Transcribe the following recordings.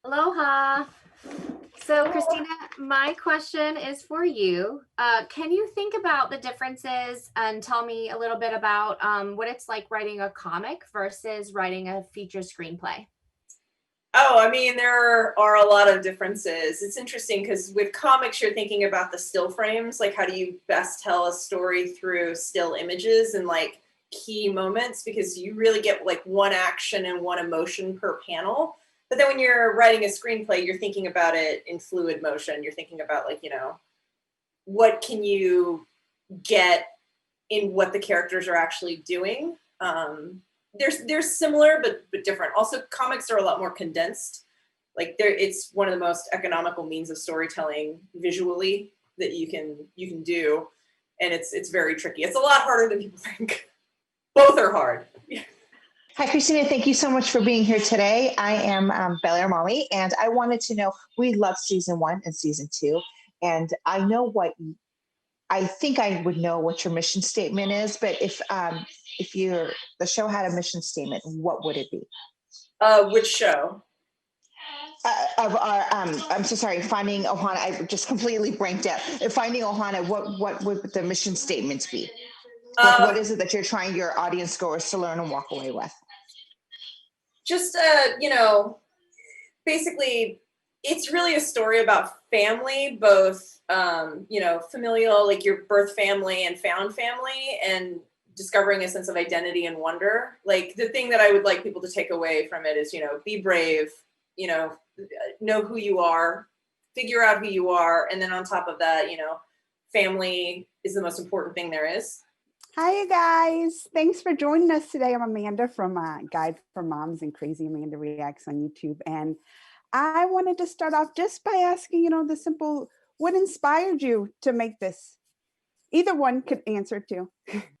Aloha. So Christina, my question is for you. Can you think about the differences and tell me a little bit about what it's like writing a comic versus writing a feature screenplay? Oh, I mean, there are a lot of differences. It's interesting because with comics, you're thinking about the still frames, like how do you best tell a story through still images and like key moments, because you really get like one action and one emotion per panel. But then when you're writing a screenplay, you're thinking about it in fluid motion. You're thinking about like, what can you get in what the characters are actually doing. They're similar but different. Also, comics are a lot more condensed. Like it's one of the most economical means of storytelling visually that you can do, and it's very tricky. It's a lot harder than people think. Both are hard. Hi, Christina. Thank you so much for being here today. I am Bella Armali, and I wanted to know, we loved season 1 and season 2, and I think I would know what your mission statement is, but if the show had a mission statement, what would it be? Which show? I'm so sorry, Finding Ohana. I just completely blanked out. Finding Ohana, what would the mission statements be? Like, what is it that you're trying your audience goers to learn and walk away with? Just basically, it's really a story about family, both familial, like your birth family and found family, and discovering a sense of identity and wonder. Like, the thing that I would like people to take away from it is, be brave, know who you are, figure out who you are, and then on top of that, family is the most important thing there is. Hi, you guys. Thanks for joining us today. I'm Amanda from Guide for Moms and Crazy Amanda Reacts on YouTube. And I wanted to start off just by asking, the simple, what inspired you to make this? Either one could answer too.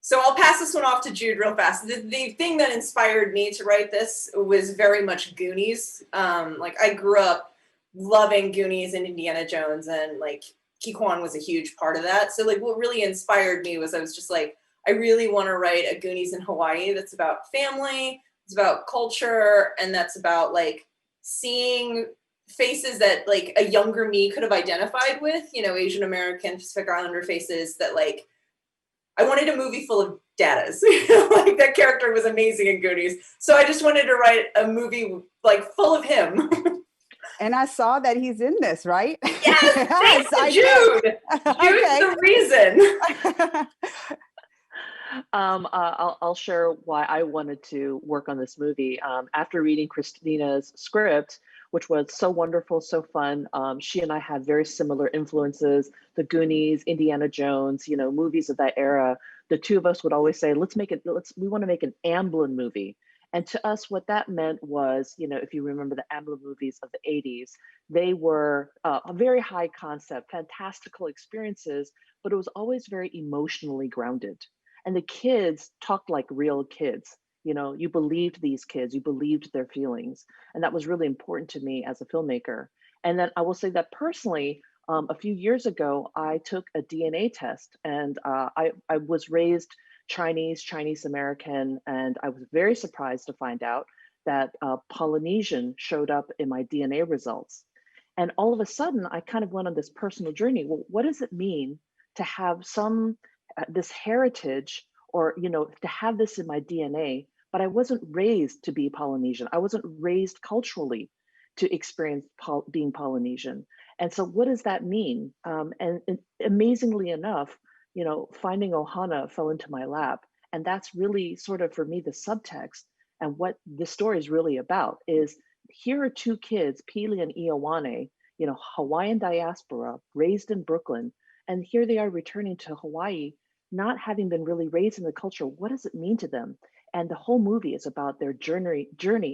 So I'll pass this one off to Jude real fast. The thing that inspired me to write this was very much Goonies. I grew up loving Goonies and Indiana Jones, and like Kikwan was a huge part of that. So like what really inspired me was I was just like, I really want to write a Goonies in Hawaii that's about family, it's about culture, and that's about like seeing faces that like a younger me could have identified with, Asian American, Pacific Islander faces that like, I wanted a movie full of dadas. Like that character was amazing in Goonies. So I just wanted to write a movie like full of him. And I saw that he's in this, right? Yes, thanks Jude. Jude's the reason. I'll share why I wanted to work on this movie. After reading Christina's script, which was so wonderful, so fun, she and I had very similar influences, the Goonies, Indiana Jones, movies of that era. The two of us would always say, we want to make an Amblin movie. And to us, what that meant was, if you remember the Amblin movies of the 80s, they were a very high concept, fantastical experiences, but it was always very emotionally grounded. And the kids talked like real kids. You believed these kids, you believed their feelings. And that was really important to me as a filmmaker. And then I will say that personally, a few years ago, I took a DNA test, and I was raised Chinese American, and I was very surprised to find out that Polynesian showed up in my DNA results. And all of a sudden, I kind of went on this personal journey. Well, what does it mean to have this heritage, or to have this in my DNA, but I wasn't raised to be Polynesian. I wasn't raised culturally to experience being Polynesian. And so what does that mean? And amazingly enough, Finding Ohana fell into my lap. And that's really sort of, for me, the subtext. And what this story is really about is, here are two kids, Pili and Ioane, Hawaiian diaspora, raised in Brooklyn. And here they are returning to Hawaii, not having been really raised in the culture. What does it mean to them? And the whole movie is about their journey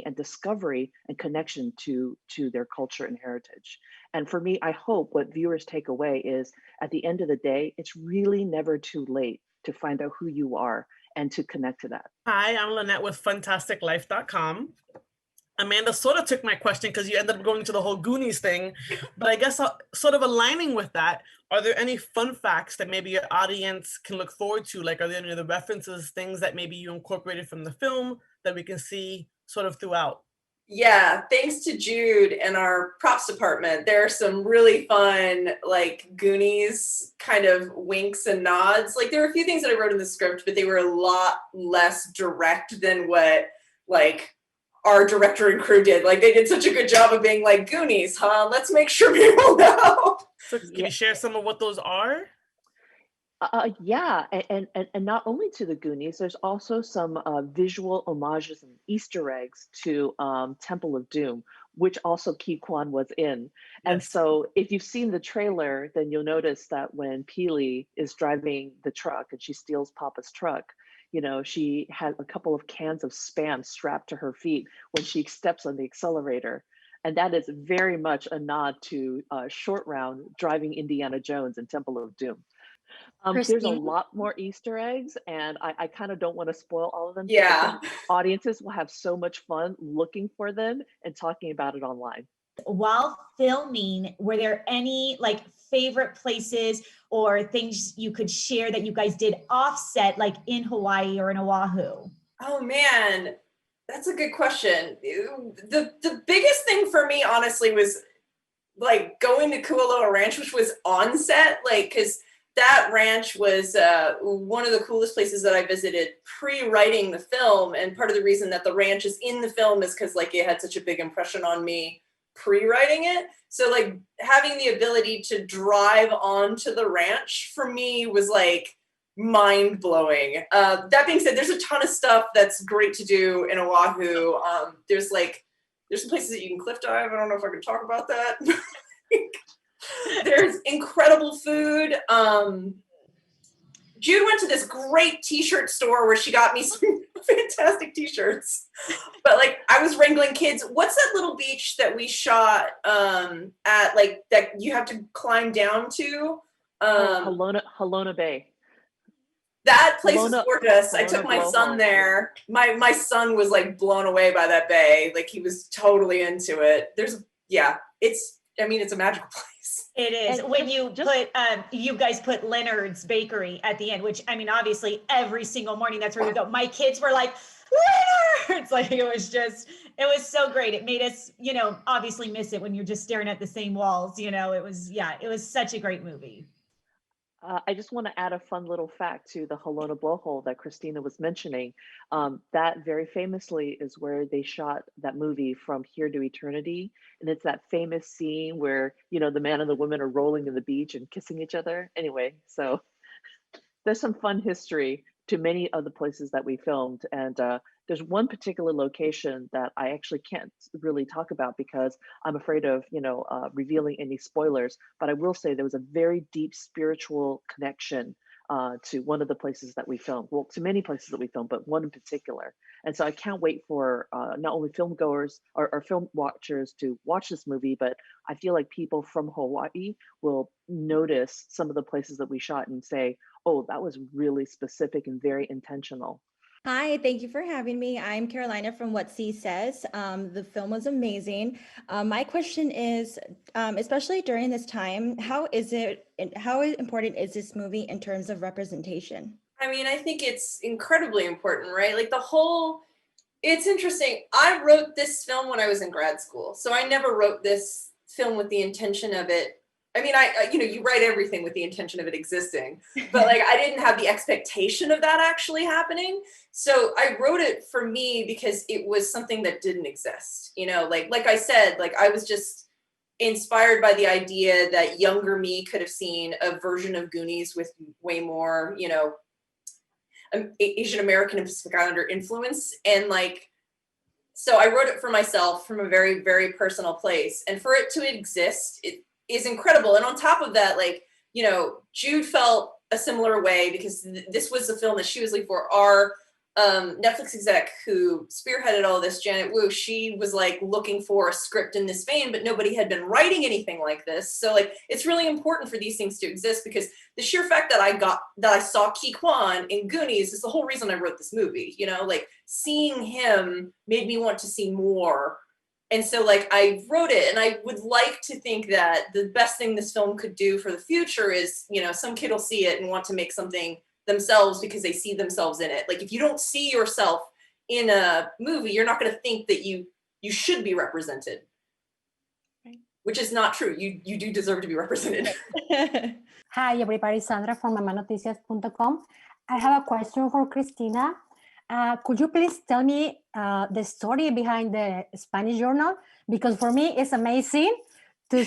and discovery and connection to their culture and heritage. And for me, I hope what viewers take away is, at the end of the day, it's really never too late to find out who you are and to connect to that. Hi, I'm Lynette with FantasticLife.com. Amanda sort of took my question because you ended up going to the whole Goonies thing, but I guess sort of aligning with that, are there any fun facts that maybe your audience can look forward to? Like, are there any other references, things that maybe you incorporated from the film that we can see sort of throughout? Yeah, thanks to Jude and our props department, there are some really fun, like, Goonies kind of winks and nods. Like, there are a few things that I wrote in the script, but they were a lot less direct than what, like, our director and crew did. Like, they did such a good job of being like, Goonies, huh? Let's make sure people know. So can you share some of what those are? Yeah, and not only to the Goonies, there's also some visual homages and Easter eggs to Temple of Doom, which also Ki Kwan was in. And Yes. so if you've seen the trailer, then you'll notice that when Pili is driving the truck and she steals Papa's truck, you know, she had a couple of cans of Spam strapped to her feet when she steps on the accelerator. And that is very much a nod to Short Round driving Indiana Jones in Temple of Doom. There's a Christine? lot more Easter eggs, and I kind of don't want to spoil all of them. Yeah. Audiences will have so much fun looking for them and talking about it online. While filming, were there any like favorite places or things you could share that you guys did offset, like in Hawaii or in Oahu? Oh man, that's a good question. The biggest thing for me, honestly, was like going to Kualoa Ranch, which was on set, like, because that ranch was one of the coolest places that I visited pre-writing the film. And part of the reason that the ranch is in the film is because, like, it had such a big impression on me pre-writing it. So, like, having the ability to drive onto the ranch for me was, like, mind-blowing. That being said, there's a ton of stuff that's great to do in Oahu. There's some places that you can cliff dive. I don't know if I can talk about that. There's incredible food. Jude went to this great t-shirt store where she got me some fantastic t-shirts. But, like, I was wrangling kids. What's that little beach that we shot at, like, that you have to climb down to? Halona Bay. That place is gorgeous. I Halona took my Blowhole. son there. My son was, like, blown away by that bay. Like, he was totally into it. It's a magical place. It is. And When you guys put Leonard's Bakery at the end, which, I mean, obviously every single morning that's where we go. My kids were like, Leonard's! Like, it was so great. It made us, obviously miss it when you're just staring at the same walls. It was such a great movie. I just want to add a fun little fact to the Halona Blowhole that Christina was mentioning. That very famously is where they shot that movie From Here to Eternity. And it's that famous scene where, the man and the woman are rolling in the beach and kissing each other. Anyway, so there's some fun history to many of the places that we filmed. And there's one particular location that I actually can't really talk about because I'm afraid of, revealing any spoilers. But I will say there was a very deep spiritual connection to one of the places that we filmed. Well, to many places that we filmed, but one in particular. And so I can't wait for not only film goers or film watchers to watch this movie, but I feel like people from Hawaii will notice some of the places that we shot and say, oh, that was really specific and very intentional. Hi, thank you for having me. I'm Carolina from What C Says. The film was amazing. My question is, especially during this time, how important is this movie in terms of representation? I mean, I think it's incredibly important, right? Like, it's interesting. I wrote this film when I was in grad school. So I never wrote this film with the intention of it. I mean, you write everything with the intention of it existing, but, like, I didn't have the expectation of that actually happening. So I wrote it for me because it was something that didn't exist, like I said, like, I was just inspired by the idea that younger me could have seen a version of Goonies with way more, Asian American and Pacific Islander influence. And, like, so I wrote it for myself from a very, very personal place. And for it to exist, it is incredible. And on top of that, like, Jude felt a similar way because this was the film that she was leading for. Our Netflix exec who spearheaded all this, Janet Wu, she was, like, looking for a script in this vein, but nobody had been writing anything like this. So, like, it's really important for these things to exist because the sheer fact that I saw Ki Kwan in Goonies is the whole reason I wrote this movie. Like, seeing him made me want to see more. And so, like, I wrote it, and I would like to think that the best thing this film could do for the future is, some kid will see it and want to make something themselves because they see themselves in it. Like, if you don't see yourself in a movie, you're not going to think that you you should be represented. Which is not true. You do deserve to be represented. Hi, everybody. Sandra from mamanoticias.com. I have a question for Christina. Could you please tell me the story behind the Spanish journal? Because for me, it's amazing to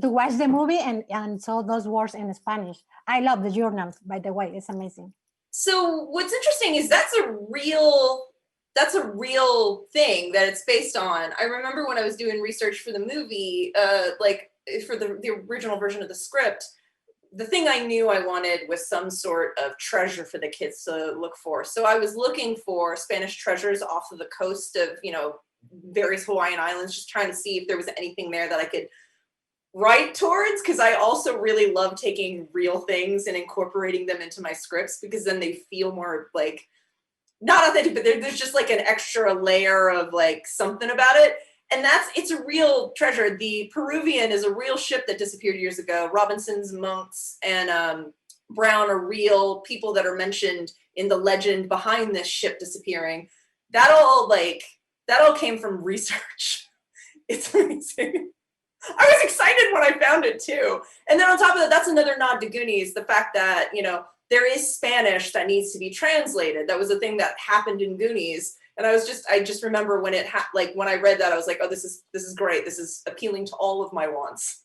watch the movie and saw those words in Spanish. I love the journal, by the way. It's amazing. So what's interesting is that's a real thing that it's based on. I remember when I was doing research for the movie, like for the original version of the script, the thing I knew I wanted was some sort of treasure for the kids to look for. So I was looking for Spanish treasures off of the coast of, various Hawaiian islands, just trying to see if there was anything there that I could write towards, because I also really love taking real things and incorporating them into my scripts, because then they feel more like, not authentic, but there's just like an extra layer of like something about it. And it's a real treasure. The Peruvian is a real ship that disappeared years ago. Robinson's monks and Brown are real people that are mentioned in the legend behind this ship disappearing. That all came from research. It's amazing. I was excited when I found it too. And then on top of that, that's another nod to Goonies, the fact that, there is Spanish that needs to be translated. That was a thing that happened in Goonies. And I just remember when when I read that, I was like, oh, this is great. This is appealing to all of my wants.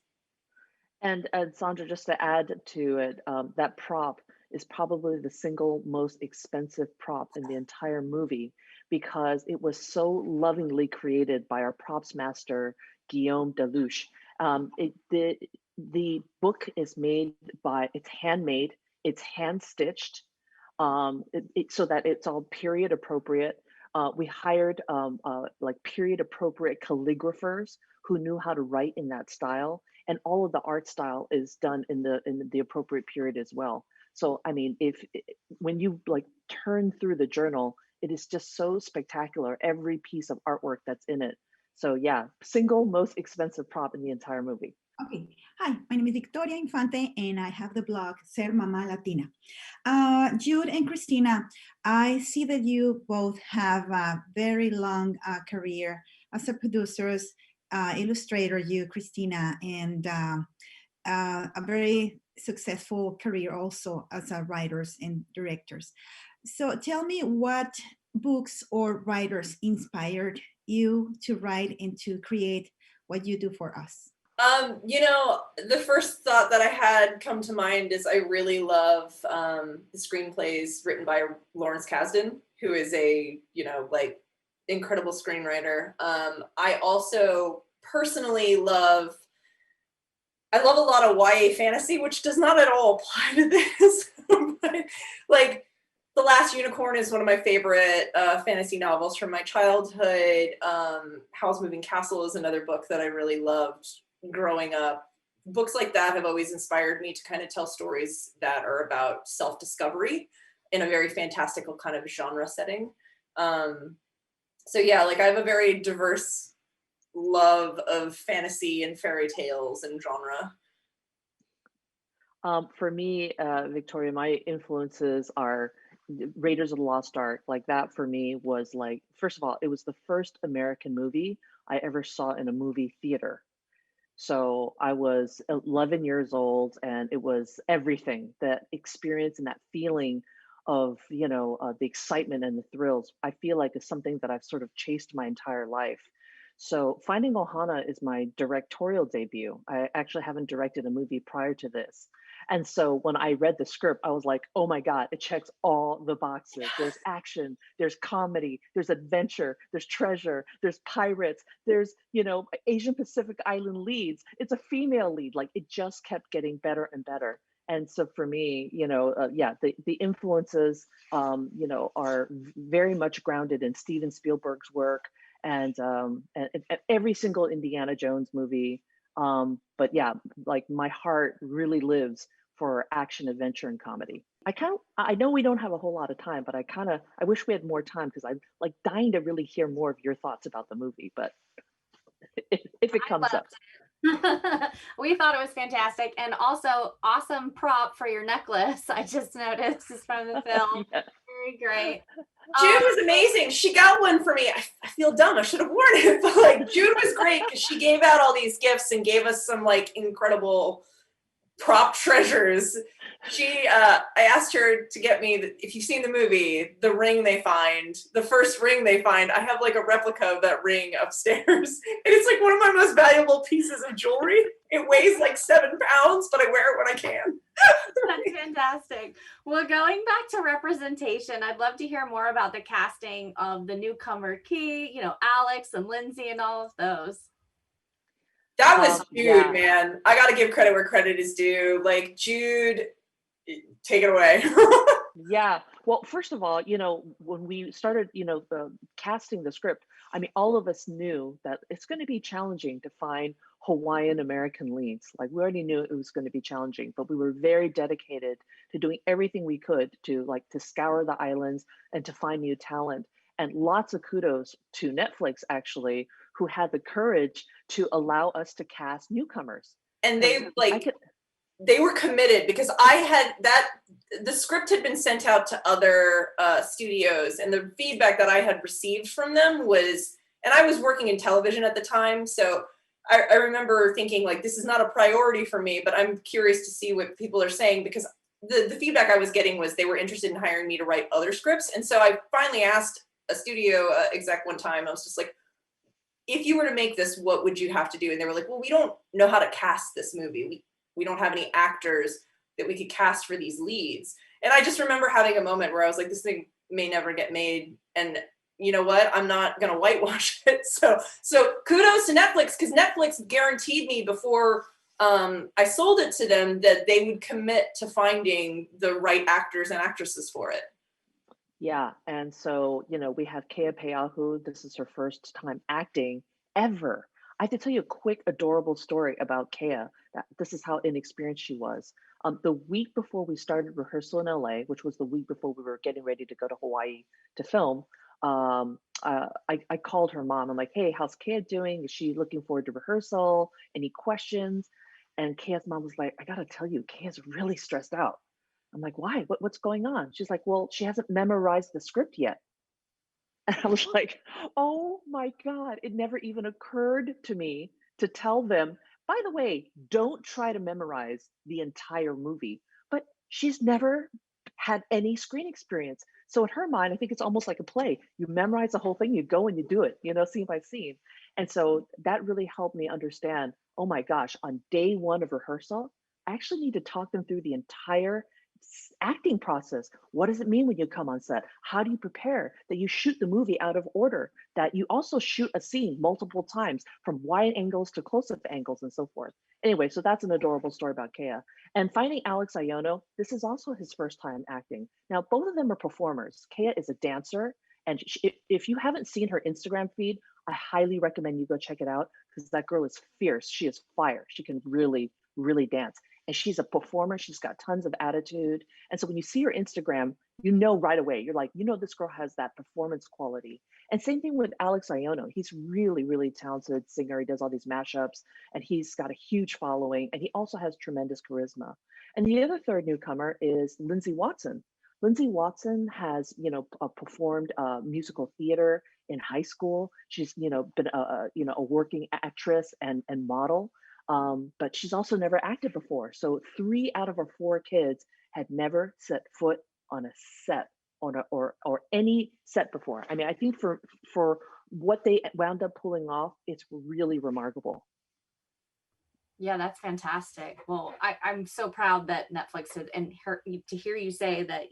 And Sandra, just to add to it, that prop is probably the single most expensive prop in the entire movie, because it was so lovingly created by our props master, Guillaume Delouche. The book is it's handmade, it's hand stitched, so that it's all period appropriate. We hired period appropriate calligraphers who knew how to write in that style, and all of the art style is done in the appropriate period as well. So I mean, when you turn through the journal, it is just so spectacular, every piece of artwork that's in it. So yeah, single most expensive prop in the entire movie. Okay. Hi, my name is Victoria Infante, and I have the blog Ser Mama Latina. Jude and Christina, I see that you both have a very long career as a producers, illustrator, you, Christina, and a very successful career also as writers and directors. So tell me, what books or writers inspired you to write and to create what you do for us? The first thought that I had come to mind is I really love the screenplays written by Lawrence Kasdan, who is a, incredible screenwriter. I also personally love a lot of YA fantasy, which does not at all apply to this. But, The Last Unicorn is one of my favorite fantasy novels from my childhood. Howl's Moving Castle is another book that I really loved growing up. Books like that have always inspired me to kind of tell stories that are about self-discovery in a very fantastical kind of genre setting. So yeah, I have a very diverse love of fantasy and fairy tales and genre. For me, Victoria, my influences are Raiders of the Lost Ark. That for me was first of all, it was the first American movie I ever saw in a movie theater. So I was 11 years old, and it was everything, that experience and that feeling of, the excitement and the thrills. I feel like it's something that I've sort of chased my entire life. So Finding Ohana is my directorial debut. I actually haven't directed a movie prior to this. And so when I read the script, I was like, oh my God, it checks all the boxes. There's action, there's comedy, there's adventure, there's treasure, there's pirates, there's, Asian Pacific Island leads. It's a female lead. It just kept getting better and better. And so for me, the influences, are very much grounded in Steven Spielberg's work and every single Indiana Jones movie. But yeah, my heart really lives for action, adventure, and comedy. I know we don't have a whole lot of time, but I wish we had more time, because I'm dying to really hear more of your thoughts about the movie, but if it comes up. We thought it was fantastic, and also awesome prop for your necklace. I just noticed is from the film. Yeah. Very great. Jude was amazing. She got one for me. I feel dumb. I should have worn it, but like Jude was great because she gave out all these gifts and gave us some like incredible prop treasures. I asked her to get me, if you've seen the movie, the ring they find, the first ring they find. I have like a replica of that ring upstairs, and it's like one of my most valuable pieces of jewelry. It weighs like 7 pounds, but I wear it when I can. That's fantastic. Well, going back to representation, I'd love to hear more about the casting of the newcomer Key, Alex and Lindsay and all of those. That was Jude, yeah. man. I got to give credit where credit is due. Like, Jude, take it away. Yeah. Well, first of all, when we started, casting the script, I mean, all of us knew that it's going to be challenging to find Hawaiian American leads. Like, we already knew it was going to be challenging, but we were very dedicated to doing everything we could to scour the islands and to find new talent. And lots of kudos to Netflix, actually, who had the courage to allow us to cast newcomers. And they they were committed, because the script had been sent out to other studios, and the feedback that I had received from them was, and I was working in television at the time, so I remember thinking like, this is not a priority for me, but I'm curious to see what people are saying, because the feedback I was getting was they were interested in hiring me to write other scripts. And so I finally asked a studio exec one time, I was just like, if you were to make this, what would you have to do? And they were like, well, we don't know how to cast this movie. We don't have any actors that we could cast for these leads. And I just remember having a moment where I was like, this thing may never get made. And you know what? I'm not going to whitewash it. So kudos to Netflix, because Netflix guaranteed me before I sold it to them that they would commit to finding the right actors and actresses for it. Yeah, and so, we have Kea Peahu. This is her first time acting ever. I have to tell you a quick, adorable story about Kea. This is how inexperienced she was. The week before we started rehearsal in LA, which was the week before we were getting ready to go to Hawaii to film, I called her mom. I'm like, hey, how's Kea doing? Is she looking forward to rehearsal? Any questions? And Kea's mom was like, I gotta tell you, Kea's really stressed out. I'm like, why? What's going on? She's like, well, she hasn't memorized the script yet. And I was like, oh my God, it never even occurred to me to tell them, by the way, don't try to memorize the entire movie. But she's never had any screen experience. So in her mind, I think it's almost like a play. You memorize the whole thing, you go and you do it, scene by scene. And so that really helped me understand, oh my gosh, on day one of rehearsal, I actually need to talk them through the entire acting process. What does it mean when you come on set? How do you prepare? That you shoot the movie out of order, that you also shoot a scene multiple times from wide angles to close-up angles and so forth. Anyway, so that's an adorable story about Kea. And finding Alex Aiono, this is also his first time acting. Now, both of them are performers. Kea is a dancer, and if you haven't seen her Instagram feed, I highly recommend you go check it out, because that girl is fierce. She is fire. She can really, really dance. And she's a performer. She's got tons of attitude. And so when you see her Instagram, you know right away, you're like, this girl has that performance quality. And same thing with Alex Aiono. He's really, really talented singer. He does all these mashups, and he's got a huge following, and he also has tremendous charisma. And the other third newcomer is Lindsay Watson. Lindsay Watson has, performed musical theater in high school. She's, been a working actress and model. But she's also never acted before. So 3 out of her 4 kids had never set foot on a set or any set before. I mean, I think for what they wound up pulling off, it's really remarkable. Yeah, that's fantastic. Well, I'm so proud that Netflix to hear you say that,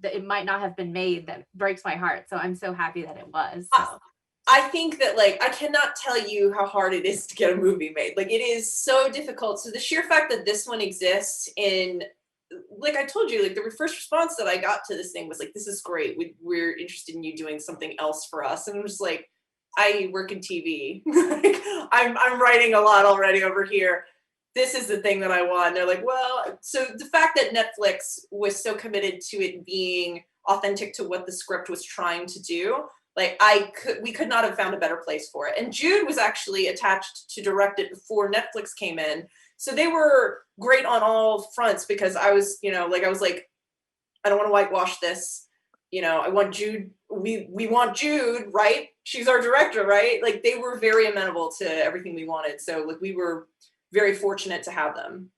that it might not have been made, that breaks my heart. So I'm so happy that it was. So. I think that I cannot tell you how hard it is to get a movie made. It is so difficult. So the sheer fact that this one exists I told you, the first response that I got to this thing was this is great. We're interested in you doing something else for us. And I'm just like, I work in TV. I'm writing a lot already over here. This is the thing that I want. And they're like, well, so the fact that Netflix was so committed to it being authentic to what the script was trying to do, we could not have found a better place for it. And Jude was actually attached to direct it before Netflix came in. So they were great on all fronts, because I was, I don't want to whitewash this. I want Jude, we want Jude, right? She's our director, right? Like they were very amenable to everything we wanted. So like we were very fortunate to have them.